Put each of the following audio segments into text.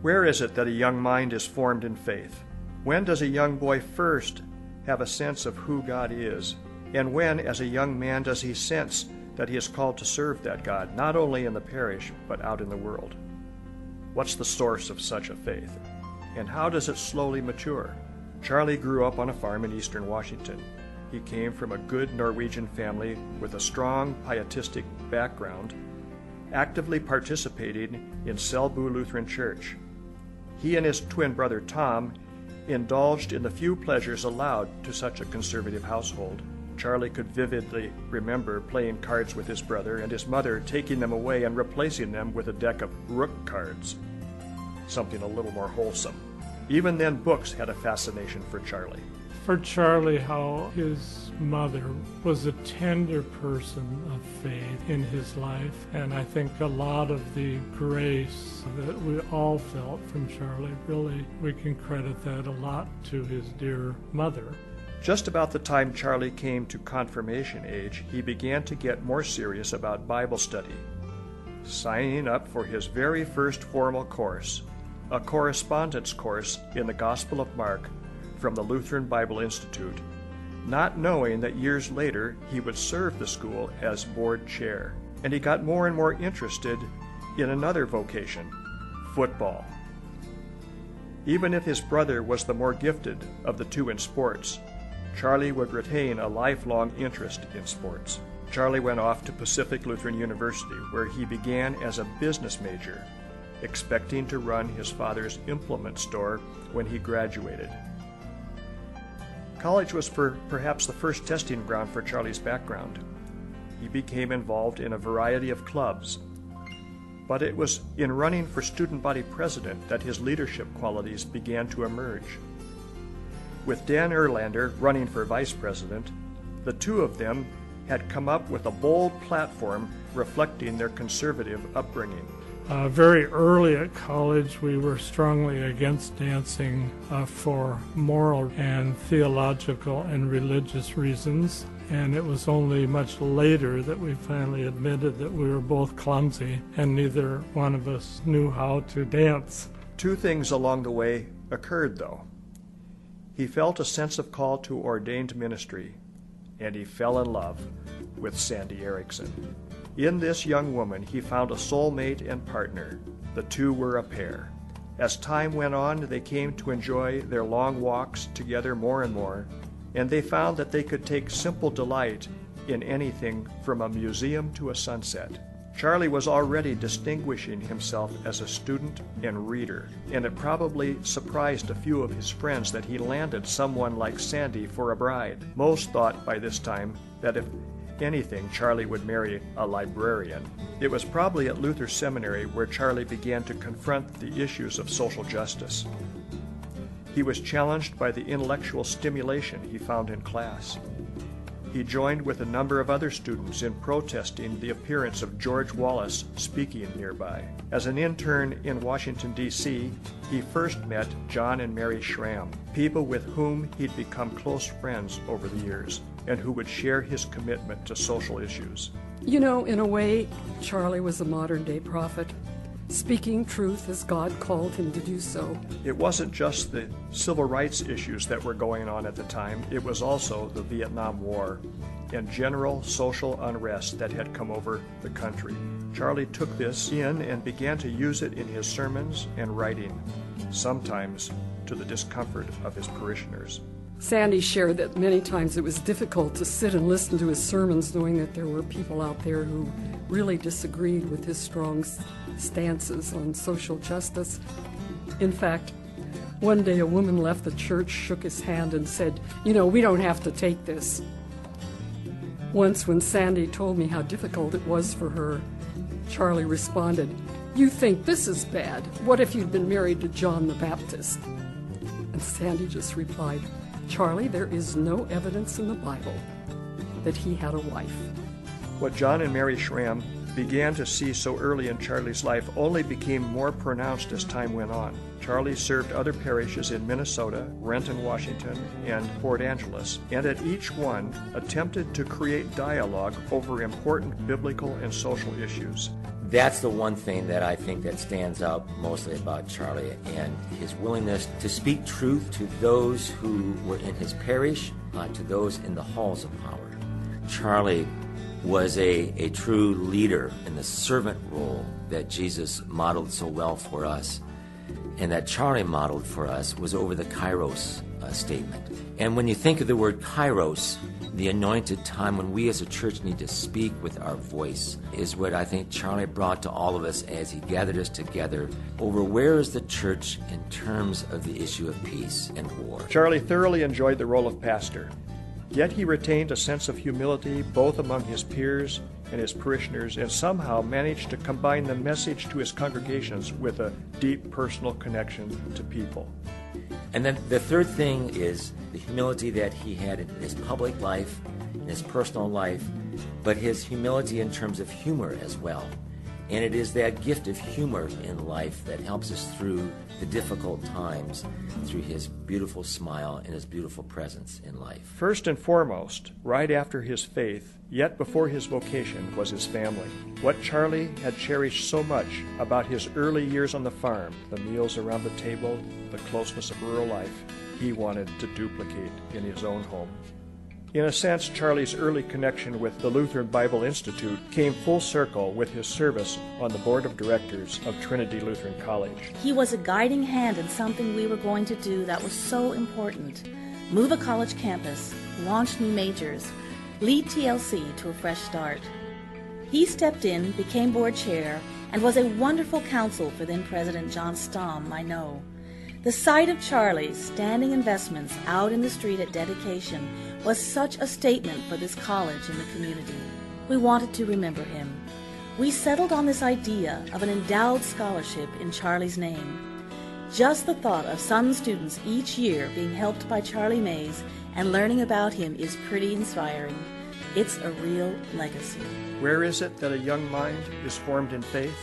Where is it that a young mind is formed in faith? When does a young boy first have a sense of who God is? And when, as a young man, does he sense that he is called to serve that God, not only in the parish, but out in the world? What's the source of such a faith? And how does it slowly mature? Charlie grew up on a farm in eastern Washington. He came from a good Norwegian family with a strong pietistic background, actively participating in Selbu Lutheran Church. He and his twin brother Tom indulged in the few pleasures allowed to such a conservative household. Charlie could vividly remember playing cards with his brother and his mother taking them away and replacing them with a deck of rook cards, something a little more wholesome. Even then, books had a fascination for Charlie. For Charlie, how his mother was a tender person of faith in his life, and I think a lot of the grace that we all felt from Charlie, really, we can credit that a lot to his dear mother. Just about the time Charlie came to confirmation age, he began to get more serious about Bible study, signing up for his very first formal course, a correspondence course in the Gospel of Mark from the Lutheran Bible Institute, not knowing that years later he would serve the school as board chair. And he got more and more interested in another vocation, football. Even if his brother was the more gifted of the two in sports, Charlie would retain a lifelong interest in sports. Charlie went off to Pacific Lutheran University, where he began as a business major, expecting to run his father's implement store when he graduated. College was perhaps the first testing ground for Charlie's background. He became involved in a variety of clubs, but it was in running for student body president that his leadership qualities began to emerge. With Dan Erlander running for vice president, the two of them had come up with a bold platform reflecting their conservative upbringing. Very early at college, we were strongly against dancing for moral and theological and religious reasons, and it was only much later that we finally admitted that we were both clumsy and neither one of us knew how to dance. Two things along the way occurred, though. He felt a sense of call to ordained ministry, and he fell in love with Sandy Erickson. In this young woman, he found a soulmate and partner. The two were a pair. As time went on, they came to enjoy their long walks together more and more, and they found that they could take simple delight in anything from a museum to a sunset. Charlie was already distinguishing himself as a student and reader, and it probably surprised a few of his friends that he landed someone like Sandy for a bride. Most thought by this time that if anything, Charlie would marry a librarian. It was probably at Luther Seminary where Charlie began to confront the issues of social justice. He was challenged by the intellectual stimulation he found in class. He joined with a number of other students in protesting the appearance of George Wallace speaking nearby. As an intern in Washington, D.C., he first met John and Mary Schramm, people with whom he'd become close friends over the years, and who would share his commitment to social issues. You know, in a way, Charlie was a modern-day prophet, speaking truth as God called him to do so. It wasn't just the civil rights issues that were going on at the time, it was also the Vietnam War and general social unrest that had come over the country. Charlie took this in and began to use it in his sermons and writing, sometimes to the discomfort of his parishioners. Sandy shared that many times it was difficult to sit and listen to his sermons knowing that there were people out there who really disagreed with his strong stances on social justice. In fact, one day a woman left the church, shook his hand, and said, "You know, we don't have to take this." Once when Sandy told me how difficult it was for her, Charlie responded, "You think this is bad? What if you'd been married to John the Baptist?" And Sandy just replied, "Charlie, there is no evidence in the Bible that he had a wife." What John and Mary Schramm began to see so early in Charlie's life only became more pronounced as time went on. Charlie served other parishes in Minnesota, Renton, Washington, and Port Angeles, and at each one attempted to create dialogue over important biblical and social issues. That's the one thing that I think that stands out mostly about Charlie, and his willingness to speak truth to those who were in his parish, to those in the halls of power. Charlie was a true leader in the servant role that Jesus modeled so well for us, and that Charlie modeled for us was over the kairos statement. And when you think of the word kairos, the anointed time when we as a church need to speak with our voice, is what I think Charlie brought to all of us as he gathered us together over where is the church in terms of the issue of peace and war. Charlie thoroughly enjoyed the role of pastor, yet he retained a sense of humility both among his peers and his parishioners, and somehow managed to combine the message to his congregations with a deep personal connection to people. And then the third thing is the humility that he had in his public life, in his personal life, but his humility in terms of humor as well. And it is that gift of humor in life that helps us through the difficult times, through his beautiful smile and his beautiful presence in life. First and foremost, right after his faith, yet before his vocation, was his family. What Charlie had cherished so much about his early years on the farm, the meals around the table, the closeness of rural life, he wanted to duplicate in his own home. In a sense, Charlie's early connection with the Lutheran Bible Institute came full circle with his service on the board of directors of Trinity Lutheran College. He was a guiding hand in something we were going to do that was so important: move a college campus, launch new majors, lead TLC to a fresh start. He stepped in, became board chair, and was a wonderful counsel for then President John Stamm, I know. The sight of Charlie's standing investments out in the street at dedication was such a statement for this college and the community. We wanted to remember him. We settled on this idea of an endowed scholarship in Charlie's name. Just the thought of some students each year being helped by Charlie Mays and learning about him is pretty inspiring. It's a real legacy. Where is it that a young mind is formed in faith?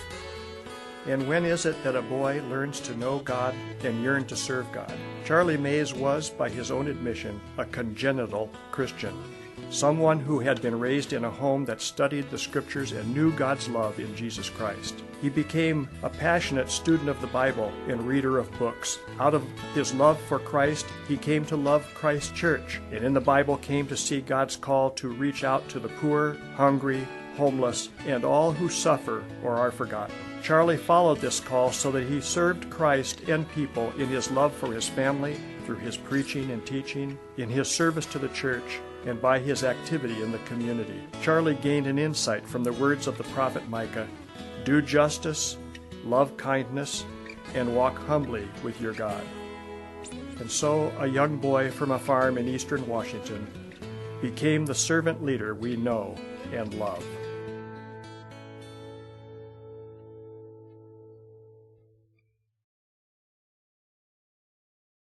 And when is it that a boy learns to know God and yearn to serve God? Charlie Mays was, by his own admission, a congenital Christian, someone who had been raised in a home that studied the Scriptures and knew God's love in Jesus Christ. He became a passionate student of the Bible and reader of books. Out of his love for Christ, he came to love Christ's church, and in the Bible came to see God's call to reach out to the poor, hungry, homeless, and all who suffer or are forgotten. Charlie followed this call so that he served Christ and people in his love for his family, through his preaching and teaching, in his service to the church, and by his activity in the community. Charlie gained an insight from the words of the prophet Micah: "Do justice, love kindness, and walk humbly with your God." And so a young boy from a farm in eastern Washington became the servant leader we know and love.